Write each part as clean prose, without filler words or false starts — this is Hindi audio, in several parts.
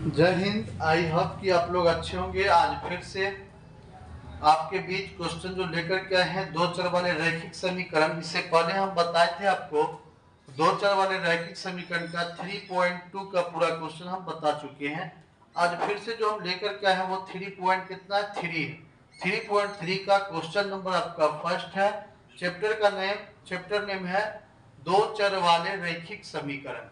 जय हिंद। आई होप कि आप लोग अच्छे होंगे। आज फिर से आपके बीच क्वेश्चन जो लेकर के आए हैं दो चर वाले रैखिक समीकरण। इससे पहले हम बताए थे आपको दो चर वाले रैखिक समीकरण का 3.2 का पूरा क्वेश्चन हम बता चुके हैं। आज फिर से जो हम लेकर के आए हैं वो 3.3 का क्वेश्चन नंबर आपका फर्स्ट है। चैप्टर नेम है दो चर वाले रैखिक समीकरण।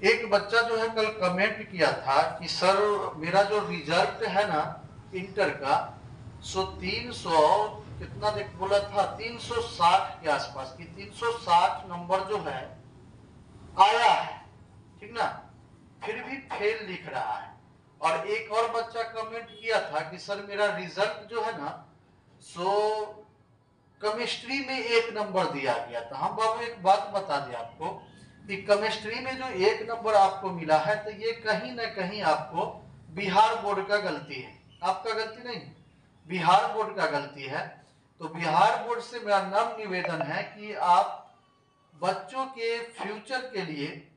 एक बच्चा जो है कल कमेंट किया था कि सर मेरा जो रिजल्ट है ना इंटर का 300 कितना देख बोला था 360 के आसपास की 360 नंबर जो है आया है, ठीक ना, फिर भी फेल लिख रहा है। और एक और बच्चा कमेंट किया था कि सर मेरा रिजल्ट जो है ना केमिस्ट्री में 1 नंबर दिया गया था। हम बाबू एक बात बता दें आपको कि केमिस्ट्री में जो 1 नंबर आपको मिला है तो ये कहीं ना कहीं आपको बिहार बोर्ड का गलती है, आपका गलती नहीं, बिहार बोर्ड का गलती है। तो बिहार बोर्ड से मेरा नम्र निवेदन है कि आप बच्चों के फ्यूचर के लिए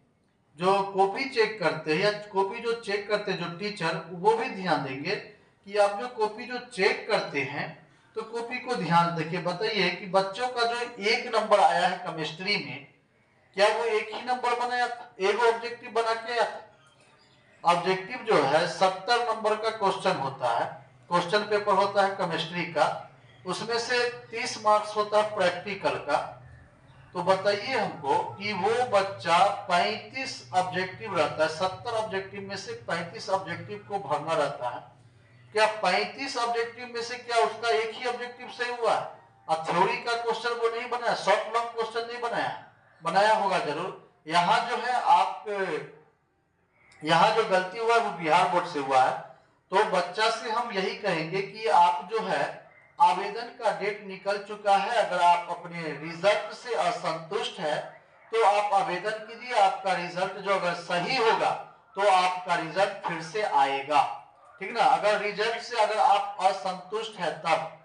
जो कॉपी चेक करते हैं या कॉपी जो चेक करते हैं जो टीचर, वो भी ध्यान देंगे कि आप जो कॉपी जो चेक करते हैं तो कॉपी को ध्यान देखिए। बताइए कि बच्चों का जो 1 नंबर आया है केमिस्ट्री में, क्या वो एक ही नंबर बनाया था, एक ऑब्जेक्टिव बना के आया था? ऑब्जेक्टिव जो है 70 नंबर का क्वेश्चन होता है, क्वेश्चन पेपर होता है केमिस्ट्री का, उसमें से 30 मार्क्स होता है प्रैक्टिकल का। तो बताइए हमको कि वो बच्चा 35 ऑब्जेक्टिव रहता है, 70 ऑब्जेक्टिव में से 35 ऑब्जेक्टिव को भरना रहता है। क्या 35 ऑब्जेक्टिव में से क्या उसका एक ही ऑब्जेक्टिव सही हुआ है? और थ्योरी का क्वेश्चन वो नहीं बनाया, शॉर्ट लॉन्ग क्वेश्चन नहीं बनाया, बनाया होगा जरूर। यहाँ जो है आप यहाँ जो गलती हुआ है वो बिहार बोर्ड से हुआ है। तो बच्चा से हम यही कहेंगे कि आप जो है आवेदन का डेट निकल चुका है, अगर आप अपने रिजल्ट से असंतुष्ट है तो आप आवेदन कीजिए। आपका रिजल्ट जो अगर सही होगा तो आपका रिजल्ट फिर से आएगा, ठीक ना। अगर रिजल्ट से अगर आप असंतुष्ट है तब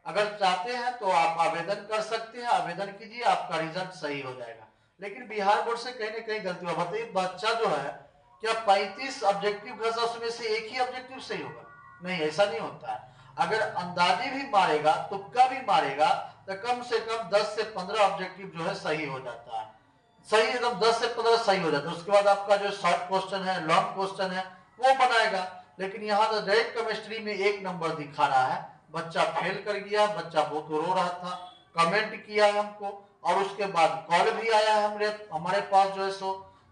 अगर चाहते हैं तो आप आवेदन कर सकते हैं, आवेदन कीजिए, आपका रिजल्ट सही हो जाएगा। लेकिन बिहार बोर्ड से कहीं ना कहीं गलती हुआ। बताइए बच्चा जो है क्या 35 ऑब्जेक्टिव घसा उसमें से एक ही ऑब्जेक्टिव सही होगा? नहीं, ऐसा नहीं होता है। अगर अंदाजी भी मारेगा, तुक्का भी मारेगा, तो कम से कम 10 से 15 ऑब्जेक्टिव जो है सही हो जाता है, सही एकदम 10 से 15 सही हो जाता है। उसके बाद आपका जो शॉर्ट क्वेश्चन है, लॉन्ग क्वेश्चन है, वो बनाएगा। लेकिन यहाँ तो डायरेक्ट केमिस्ट्री में 1 नंबर दिखा रहा है, बच्चा फेल कर गया, बच्चा बहुत रो रहा था, कमेंट किया है हमको, और उसके बाद कॉल भी आया है हमारे पास जो है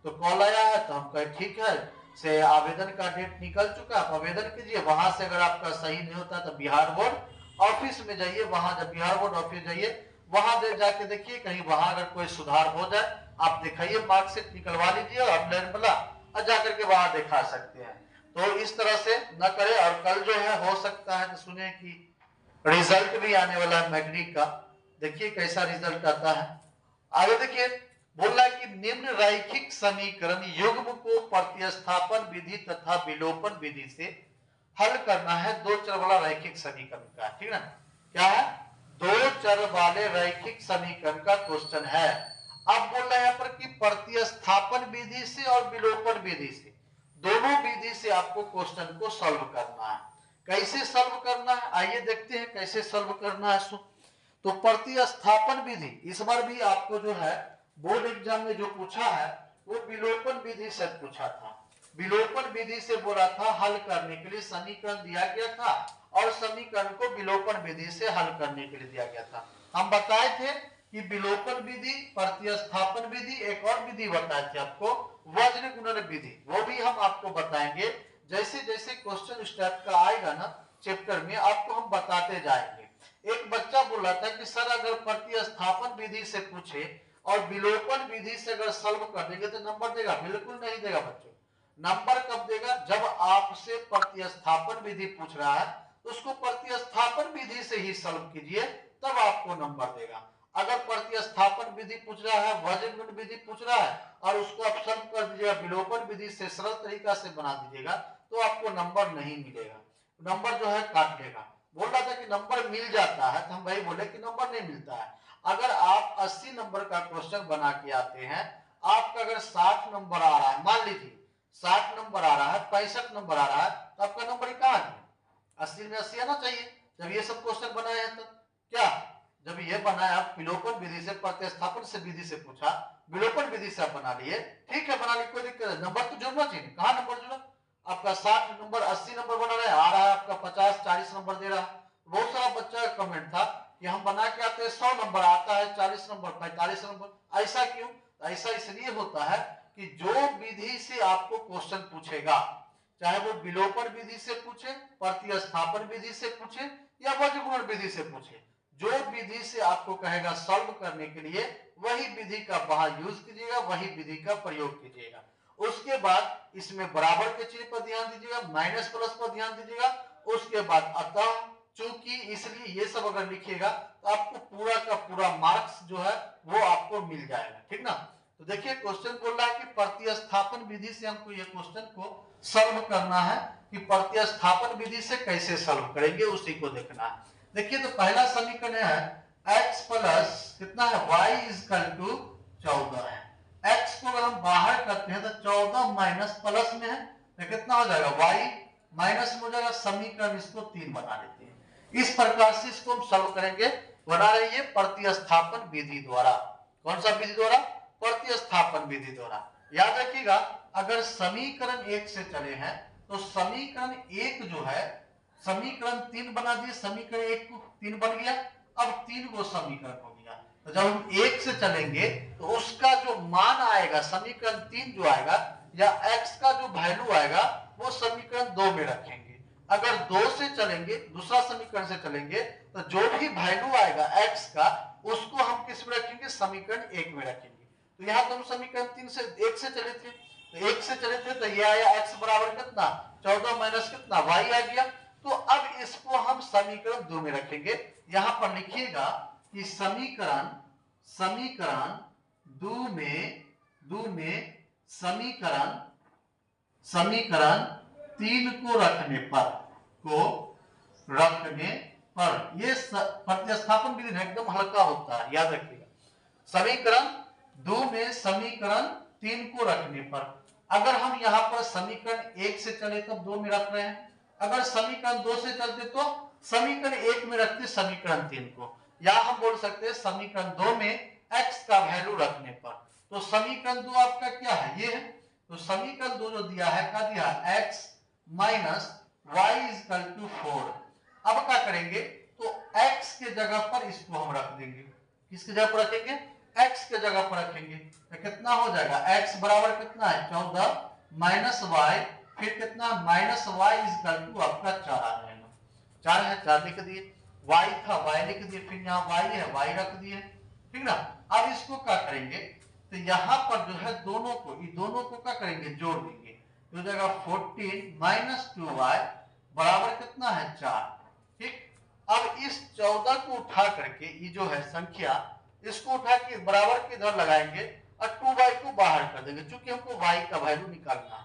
तो कॉल आया है तो हम कहे ठीक है से आवेदन का डेट निकल चुका है, आप आवेदन कीजिए। वहां से अगर आपका सही नहीं होता तो बिहार बोर्ड ऑफिस में जाइए, वहां जब बिहार बोर्ड ऑफिस जाइए वहां जाके देखिए, कहीं वहां अगर कोई सुधार हो जाए आप दिखाइए, मार्कशीट निकलवा लीजिए ऑनलाइन वाला और जाकर के वहां दिखा सकते हैं। तो इस तरह से न करे। और कल जो है हो सकता है कि सुने कि रिजल्ट भी आने वाला है मैट्रिक का, देखिए कैसा रिजल्ट आता है। आगे देखिए बोल रहा है कि निम्न रैखिक समीकरण युग्म को प्रतिस्थापन विधि तथा विलोपन विधि से हल करना है। दो चर वाला रैखिक समीकरण का, ठीक है, क्या है, दो चर वाले रैखिक समीकरण का क्वेश्चन है। अब बोल रहे हैं यहाँ पर कि प्रतिस्थापन विधि से और विलोपन विधि से, दोनों विधि से आपको क्वेश्चन को सॉल्व करना है। कैसे सॉल्व करना है आइए देखते हैं कैसे सॉल्व करना है। तो प्रतिस्थापन विधि इस बार भी आपको जो है बोर्ड एग्जाम में जो पूछा है वो विलोपन विधि से पूछा था। विलोपन विधि से बोला था हल करने के लिए, समीकरण दिया गया था और समीकरण को विलोपन विधि से हल करने के लिए दिया गया था। हम बताए थे कि विलोपन विधि, प्रतिस्थापन विधि, एक और विधि बताए थे आपको वज्र गुणन विधि, वो भी हम आपको बताएंगे। जैसे जैसे क्वेश्चन इस टाइप का आएगा ना चैप्टर में आपको हम बताते जाएंगे। एक बच्चा बोला था कि सर अगर प्रतिस्थापन विधि से पूछे और विलोपन विधि से अगर सॉल्व कर देंगे तो नंबर देगा? बिल्कुल नहीं देगा बच्चों। नंबर कब देगा? जब आपसे प्रतिस्थापन विधि पूछ रहा है उसको प्रतिस्थापन विधि से ही सॉल्व कीजिए, तब आपको नंबर देगा। अगर प्रतिस्थापन विधि पूछ रहा है, वज्र विधि पूछ रहा है और उसको आप सॉल्व कर दीजिएगा विलोपन विधि से, सरल तरीका से बना दीजिएगा, तो आपको नंबर नहीं मिलेगा, नंबर जो है काट लेगा। बोल रहा था कि नंबर मिल जाता है, तो हम वही बोले कि नंबर नहीं मिलता है। अगर आप 80 नंबर का क्वेश्चन बना के आते हैं, आपका अगर 60 नंबर आ रहा है, मान लीजिए 60 नंबर आ रहा है 65 नंबर आ रहा है तो आपका नंबर कहाँ गया? 80 में 80 आना चाहिए जब ये सब क्वेश्चन बनाए हैं। तो क्या जब ये बनाया आप विलोपन विधि से, प्रतिस्थापन से विधि से पूछा, विलोपन विधि से आप बना लिए, ठीक है बना लिए, कोई दिक्कत है, नंबर तो जुड़ना चाहिए। कहाँ नंबर जुड़ा? आपका 60 नंबर 80 नंबर बना रहा है, आ रहा है आपका 50 40 नंबर दे रहा है। बहुत सारा बच्चा का कमेंट था कि हम बना के आते हैं 100 नंबर, आता है 40 नंबर 45 नंबर। ऐसा क्यों? ऐसा इसलिए होता है कि जो विधि से आपको क्वेश्चन पूछेगा, चाहे वो विलोपन विधि से पूछे, प्रतिस्थापन विधि से पूछे या वर्गीकरण विधि से पूछे, जो विधि से आपको कहेगा सॉल्व करने के लिए, वही विधि का वहां यूज कीजिएगा, वही विधि का प्रयोग कीजिएगा। उसके बाद इसमें बराबर के चिन्ह पर ध्यान दीजिएगा, माइनस प्लस पर ध्यान दीजिएगा। उसके बाद अतः, चूंकि, इसलिए ये सब अगर लिखिएगा तो आपको पूरा का पूरा मार्क्स जो है वो आपको मिल जाएगा, ठीक ना। तो देखिए क्वेश्चन बोल रहा है कि प्रतिस्थापन विधि से हमको ये क्वेश्चन को सॉल्व करना है, कि प्रतिस्थापन विधि से कैसे सॉल्व करेंगे उसी को देखना है। देखिए तो पहला समीकरण है x प्लस कितना है y इक्वल टू 14 है। x को अगर हम बाहर करते हैं तो 14 माइनस प्लस में है तो कितना हो जाएगा y माइनस में हो जाएगा। समीकरण इसको 3 बना लेते हैं। इस प्रकार से इसको हम सॉल्व करेंगे, बना रही है प्रतिस्थापन विधि द्वारा। कौन सा विधि द्वारा? प्रतिस्थापन विधि द्वारा। याद रखिएगा अगर समीकरण 1 से चले हैं तो समीकरण 1 जो है समीकरण 3 बना दिए, समीकरण 1 को 3 बन गया, अब 3 को समीकरण हो गया। तो जब हम 1 से चलेंगे तो उसका जो मान आएगा समीकरण 3 जो आएगा या x का जो वैल्यू आएगा वो समीकरण 2 में रखेंगे। अगर 2 से चलेंगे, दूसरा समीकरण से चलेंगे तो जो भी वैल्यू आएगा x का उसको हम किस में रखेंगे? समीकरण 1 में रखेंगे। तो यहाँ तो हम समीकरण 3 से 1 से चले थे, तो 1 से चले थे तो ये आया x बराबर कितना? 14 माइनस कितना? y आ गया। तो अब इसको हम समीकरण 2 में रखेंगे। यहां पर लिखिएगा कि समीकरण 2 में समीकरण 3 को रखने पर ये प्रतिस्थापन विधि एकदम हल्का होता है, याद रखिएगा। समीकरण 2 में समीकरण 3 को रखने पर, अगर हम यहां पर समीकरण 1 से चले तब 2 में रख रहे हैं, अगर समीकरण 2 से चलते तो समीकरण 1 में रखते समीकरण 3 को, या हम बोल सकते हैं समीकरण 2 में x का वैल्यू रखने पर। तो समीकरण 2 आपका क्या है? ये है। तो समीकरण 2 जो दिया है क्या दिया? x minus y equal to 4। अब क्या करेंगे? तो x के जगह पर इसको हम रख देंगे। किसके जगह पर रखेंगे? x के जगह पर रखेंगे। तो कितना हो जाएगा? x बराबर कितना है? 14 माइनस वाई, फिर कितना? माइनस वाई इक्वल टू आपका 4 आ जाएगा। 4 है, 4 लिख दिए, y था y लिख दिए, फिर यहाँ y है y रख दिए, ठीक ना। अब इसको क्या करेंगे? तो यहाँ पर जो है दोनों को क्या करेंगे? जोड़ देंगे। तो जाएगा 14 माइनस 2y बराबर कितना है? 4, ठीक। अब इस 14 को उठा करके ये जो है संख्या, इसको उठा के बराबर के इधर लगाएंगे और 2y को बाहर कर देंगे, क्योंकि हमको y का वैल्यू निकालना है।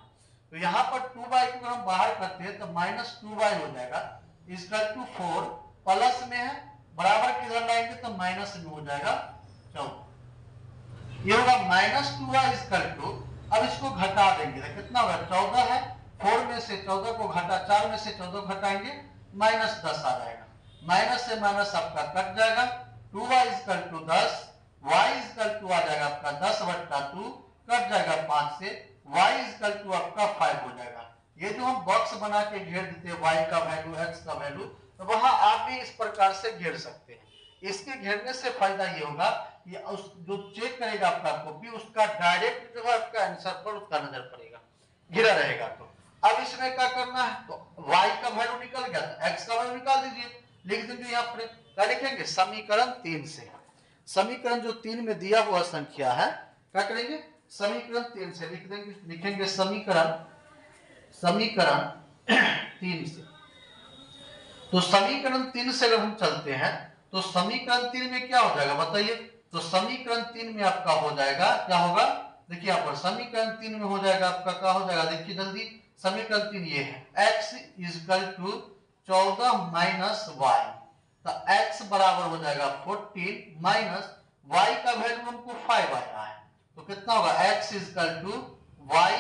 तो यहाँ पर 2y को हम बाहर करते हैं तो माइनस 2y हो जाएगा इक्वल टू 4, प्लस में है, बराबर किधर लाएंगे तो माइनस में हो जाएगा 14। ये होगा माइनस 2y इक्वल टू, अब इसको घटा देंगे तो कितना होगा? 14 है, 4 में से 14 को घटा, 4 में से 14 घटाएंगे, माइनस 10 आ जाएगा। माइनस से माइनस आपका कट जाएगा, 2y equal to 10, y equal to आ जाएगा आपका 10 बट्टा 2, कट जाएगा 5 से, y इक्वल टू आपका 5 हो जाएगा। ये जो हम बॉक्स बना के घेर देते हैं y का वैल्यू, x का वैल्यू, तो वहां आप भी इस प्रकार से घेर सकते हैं। इसके घेरने से फायदा ये होगा कि उस जो चेक करेगा आपका कॉपी, उसका डायरेक्ट जो है आपका आंसर पर उसका नजर पड़ेगा, घिरा रहेगा। तो अब इसमें क्या करना है? तो y का वैल्यू निकल गया तो x का वैल्यू निकाल दीजिए, लिख देंगे यहाँ पर। क्या लिखेंगे? समीकरण 3 से, समीकरण जो 3 में दिया हुआ संख्या है, क्या करेंगे? समीकरण 3 से लिख देंगे, लिखेंगे समीकरण 3 से। तो समीकरण 3 से अगर हम चलते हैं तो समीकरण 3 में क्या हो जाएगा बताइए? तो समीकरण 3 में आपका हो जाएगा, क्या होगा? देखिए यहाँ पर समीकरण 3 में हो जाएगा आपका, क्या हो जाएगा? देखिए जल्दी, समीकरण 3 ये है, x equal to 14 minus y, तो x बराबर हो जाएगा 14 माइनस y का वैल्यू हमको 5 आ रहा है, तो कितना होगा? x इक्वल टू y,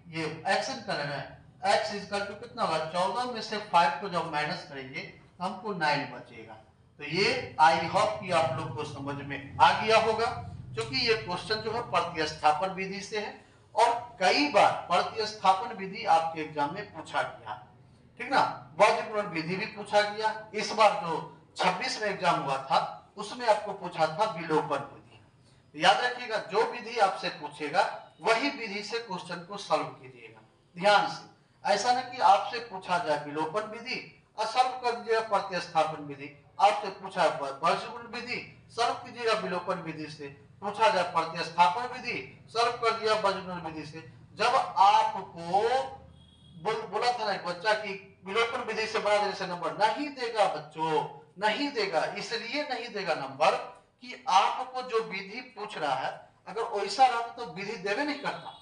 ये एक्शन कर रहे हैं, x इक्वल टू कितना होगा, 14 में से 5 को जब माइनस करेंगे हमको 9 बचेगा। तो ये आई होप कि आप लोग को समझ में आ गया होगा, क्योंकि ये क्वेश्चन जो है प्रतिस्थापन विधि से है और कई बार प्रतिस्थापन विधि आपके एग्जाम में पूछा गया, ठीक ना। वज्रगुणन विधि भी पूछा गया, इस बार जो 26 में एग्जाम हुआ था उसमें आपको पूछा था विलोपन विधि। याद रखिएगा, जो विधि आपसे पूछेगा वही विधि से क्वेश्चन को सॉल्व कीजिएगा ध्यान से। ऐसा नहीं कि आपसे पूछा जाए विलोपन विधि और सॉल्व कर दीजिएगा प्रतिस्थापन विधि, आपसे पूछा वज्रगुणन विधि सॉल्व कीजिएगा विलोपन विधि से, पूछा जाए प्रतिस्थापन विधि सॉल्व कर दिया वज्रगुणन विधि से। जब आपको बोला था ना एक बच्चा की विलोपन विधि से बना देने से नंबर नहीं देगा बच्चों, नहीं देगा। इसलिए नहीं देगा नंबर कि आपको जो विधि पूछ रहा है अगर वैसा रहता तो विधि देवे नहीं करता,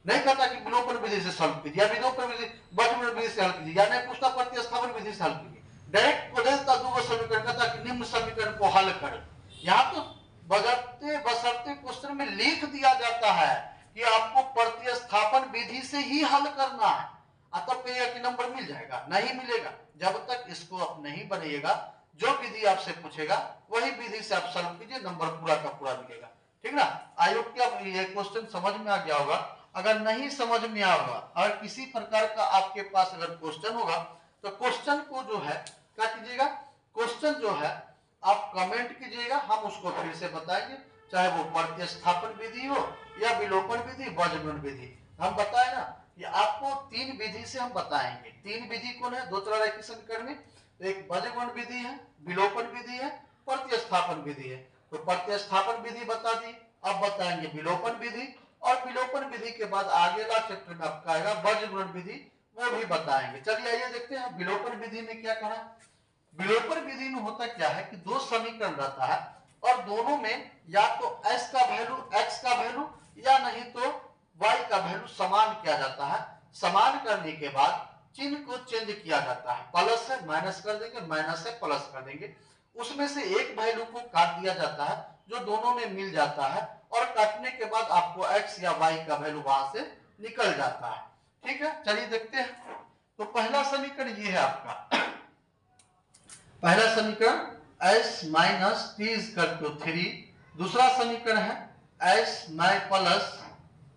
नहीं कहता कि विलोपन विधि से सॉल्व कीजिए, विलोपन विधि वज्रगुणन विधि से हल कीजिए, या नहीं पूछता प्रतिस्थापन विधि से हल कीजिए, डायरेक्ट को देता दो समीकरण, कहता कि निम्न समीकरण को हल करें। यहाँ तो बशर्ते क्वेश्चन में लिख दिया जाता है कि आपको प्रतिस्थापन विधि से ही हल करना है, तब कहिएगा कि नंबर मिल जाएगा, नहीं मिलेगा। जब तक इसको आप नहीं बनाइएगा, जो विधि आपसे पूछेगा वही विधि से आप सॉल्व कीजिए, नंबर पूरा का पूरा मिलेगा, ठीक ना। आई होप क्या ये क्वेश्चन समझ में आ गया होगा। अगर नहीं समझ में आया होगा, अगर किसी प्रकार का आपके पास अगर क्वेश्चन होगा तो क्वेश्चन को जो है क्या कीजिएगा, क्वेश्चन जो है आप कमेंट कीजिएगा, हम उसको फिर से बताएंगे, चाहे वो प्रतिस्थापन विधि हो या विलोपन विधि वज्रगुणन विधि। हम बताए ना कि आपको 3 विधि से हम बताएंगे। 3 विधि कौन है, दो तरह के समीकरण में, एक वज्रगुणन विधि है, विलोपन विधि है, प्रतिस्थापन विधि है। तो प्रतिस्थापन विधि बता दी, अब बताएंगे विलोपन विधि, और विलोपन विधि के बाद आगेला चैप्टर में आपका आएगा वज्रगुणन विधि, वो भी बताएंगे। चलिए आइए देखते हैं विलोपन विधि में क्या कहा। विलोपन विधि में होता क्या है कि दो समीकरण रहता है और दोनों में या तो s का वैल्यू, x का वैल्यू, या नहीं तो y का वैल्यू समान किया जाता है। समान करने के बाद चिन्ह को चेंज किया जाता है, प्लस से माइनस कर देंगे, माइनस से प्लस कर देंगे, उसमें से एक वैल्यू को काट दिया जाता है जो दोनों में मिल जाता है, और काटने के बाद आपको x या y का वैल्यू वहां से निकल जाता है, ठीक है। चलिए देखते हैं। तो पहला समीकरण ये है आपका, पहला समीकरण s minus t equal to 3, दूसरा समीकरण है s प्लस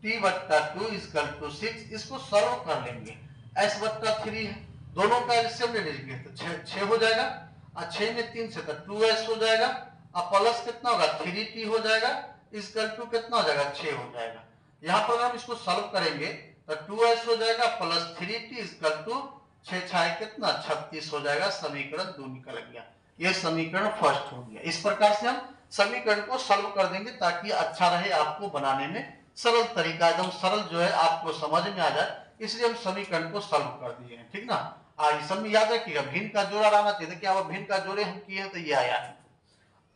टी बट्टा 2 इक्वल टू 6। इसको सॉल्व कर लेंगे, s बट्टा 3 है, दोनों का एलसीएम ले लीजिए तो 6 हो जाएगा, और 6 में 3 से तो 2s हो जाएगा, और प्लस कितना होगा 3t हो जाएगा, इक्वल टू कितना हो जाएगा 6 हो जाएगा। यहाँ पर हम इसको सॉल्व करेंगे तो 2s हो जाएगा प्लस 3t इक्वल टू 6 6 कितना 36 हो जाएगा, समीकरण 2 निकल गया। ये समीकरण फर्स्ट हो गया। इस प्रकार से हम समीकरण को सॉल्व कर देंगे ताकि अच्छा रहे, आपको बनाने में सरल तरीका, एकदम सरल जो है आपको समझ में आ जाए, इसलिए हम समीकरण को सॉल्व कर दिए हैं, ठीक ना। इस सब में याद रखिएगा भिन्न का जोड़ा रहना चाहिए, क्या भिन्न का जोड़े हम किए हैं तो ये आया है।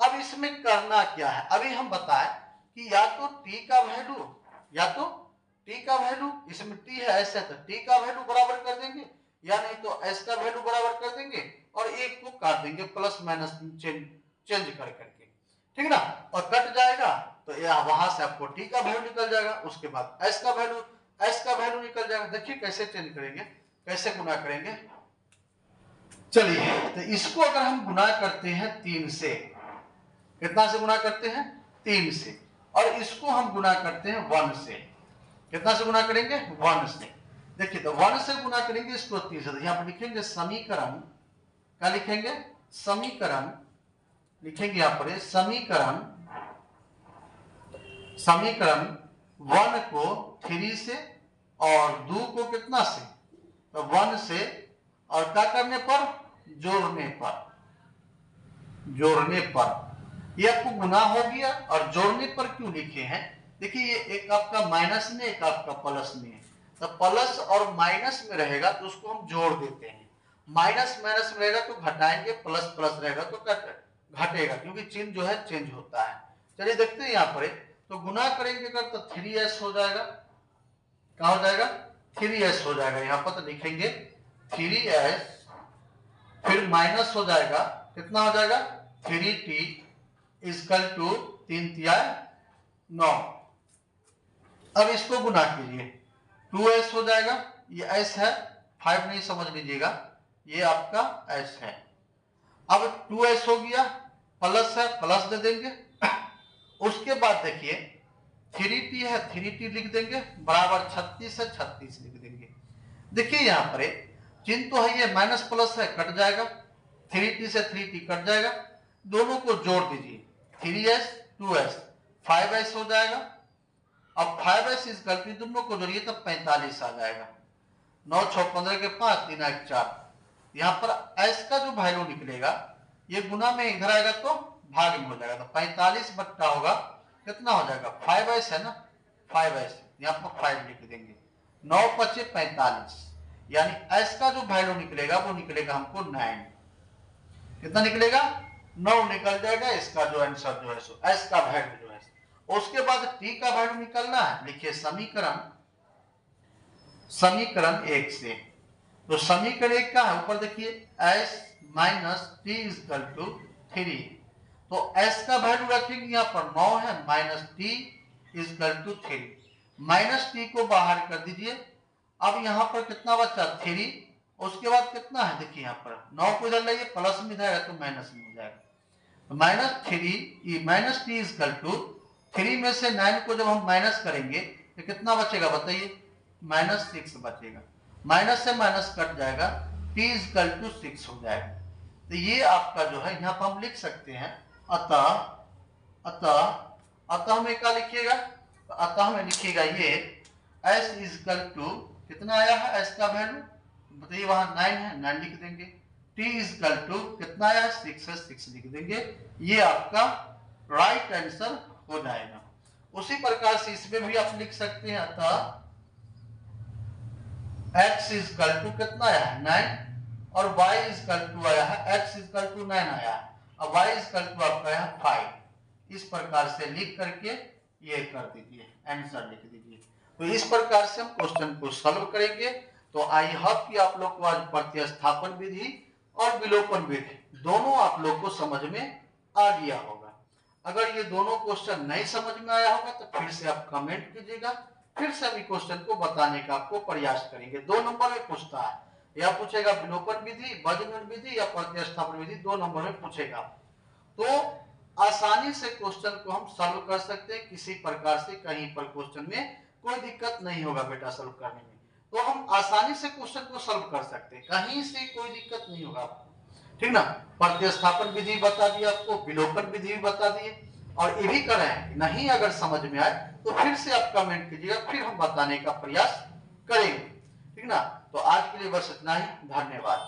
अब इसमें करना क्या है, अभी हम बताएं कि या तो t का वैल्यू, या तो t का वैल्यू, इसमें t है ऐसे तो t का वैल्यू बराबर कर देंगे, या नहीं तो s का वैल्यू बराबर कर देंगे और एक को काट देंगे प्लस माइनस चेंज कर करके, ठीक ना। और कट जाएगा तो वहां से आपको t का वैल्यू निकल जाएगा, उसके बाद s का वैल्यू निकल जाएगा। देखिए कैसे चेंज करेंगे, कैसे गुना करेंगे। चलिए तो इसको अगर हम गुना करते हैं 3 से, कितना से गुना करते हैं 3 से, और इसको हम गुना करते हैं 1 से, कितना से गुना करेंगे 1 से। देखिए तो 1 से गुना करेंगे इसको 3 से, तो यहाँ पर लिखेंगे समीकरण, क्या लिखेंगे समीकरण, लिखेंगे यहाँ पर समीकरण 1 को 3 से और 2 को कितना से, तो 1 से, और क्या करने पर जोड़ने पर ये आपको गुना हो गया। और जोड़ने पर क्यों लिखे हैं, देखिए ये एक आपका माइनस में एक आपका प्लस में है, तो प्लस और माइनस में रहेगा तो उसको हम जोड़ देते हैं, माइनस माइनस में रहेगा तो घटाएंगे, प्लस प्लस रहेगा तो घटेगा, क्योंकि चिन्ह जो है चेंज होता है। चलिए देखते हैं यहाँ पर, तो गुना करेंगे अगर तो 3s हो जाएगा, क्या हो जाएगा 3s हो जाएगा, यहाँ पर तो लिखेंगे 3s, फिर माइनस हो जाएगा, कितना हो जाएगा 3t इक्वल टू 3 तिया 9। अब इसको गुना कीजिए, 2s हो जाएगा, ये एस है, 5 नहीं समझ लीजिएगा, ये आपका एस है। अब 2s हो गया, प्लस है, प्लस दे देंगे। उसके बाद देखिए 3t है, 3t लिख देंगे, बराबर 36 है, 36 लिख देंगे। देखिए यहाँ पर चिन्ह तो है, ये माइनस प्लस है, कट जाएगा, 3t से 3t कट जाएगा, दोनों को जोड़ दीजिए, 3s 2s 5s हो जाएगा। अब 5s इस गलती दोनों को जोड़िए तब 45 आ जाएगा। 9 6 15 के 5 3 1 4। यहाँ पर s का जो वैल्यू निकलेगा ये गुना में इधर आएगा तो भाग में हो जाएगा, तो 45 बट्टा होगा कितना हो जाएगा, 5s है ना, 5s यहाँ पर 5 लिख देंगे, 9 5 45, यानी s का जो वैल्यू निकलेगा वो निकलेगा हमको 9। कितना निकलेगा, 9 निकल जाएगा। इसका जो आंसर जो है सो s का वैल्यू जो है। उसके बाद t का वैल्यू निकलना है, लिखिए समीकरण 1 से। तो समीकरण 1 का है, ऊपर देखिए s minus t equal to 3, तो s का वैल्यू रखेंगे यहाँ पर 9 है, minus t equal to 3, minus t को बाहर कर दीजिए। अब यहाँ पर कितना बचा, 3, उसके बाद कितना है, देखिए यहाँ पर 9 को इधर लाइए, प्लस में जाएगा तो माइनस में हो जाएगा, तो minus 3 minus t equal to 3 में से 9 को जब हम माइनस करेंगे तो कितना बचेगा बताइए, माइनस 6 बचेगा, माइनस से माइनस कट जाएगा, t इजकल टू 6 हो जाएगा। तो ये आपका जो है यहाँ पर हम लिख सकते हैं, अतः हमें क्या लिखिएगा, तो अतः में लिखिएगा ये s इजकल टू कितना आया है, s का वैल्यू बताइए, वहां 9 है, 9 लिख देंगे, t इजकल टू कितना आया है, 6 है, 6 लिख देंगे। ये आपका राइट आंसर हो जाएगा। उसी प्रकार से इसमें भी आप लिख सकते हैं, अतः x इजकल टू कितना आया है, 9, और y इजकल टू आया है, x इजकल टू 9 आया है, और y इजकल टू आपका आया 5। इस प्रकार से लिख करके ये कर दीजिए, आंसर लिख दीजिए। तो इस प्रकार से हम क्वेश्चन को सॉल्व करेंगे। तो आई होप कि आप लोग को आज प्रतिस्थापन विधि और विलोपन विधि दोनों आप लोग को समझ में आ गया होगा। अगर ये दोनों क्वेश्चन नहीं समझ में आया होगा तो फिर से आप कमेंट कीजिएगा, फिर से अभी क्वेश्चन को बताने का आपको प्रयास करेंगे। 2 नंबर में पूछता है, या पूछेगा विलोपन विधि, वज्रघूर्ण विधि या प्रतिस्थापन विधि, 2 नंबर में पूछेगा। तो आसानी से क्वेश्चन को हम सॉल्व कर सकते हैं, किसी प्रकार से कहीं पर क्वेश्चन में कोई दिक्कत नहीं होगा बेटा सॉल्व करने में। तो हम आसानी से क्वेश्चन को सॉल्व कर सकते हैं, कहीं से कोई दिक्कत नहीं होगा आपको, ठीक ना। प्रतिस्थापन विधि बता दी आपको, विलोपन विधि भी बता दिए, और ये भी करें नहीं अगर समझ में आए तो फिर से आप कमेंट कीजिएगा, फिर हम बताने का प्रयास करेंगे, ठीक ना। तो आज के लिए बस इतना ही, धन्यवाद।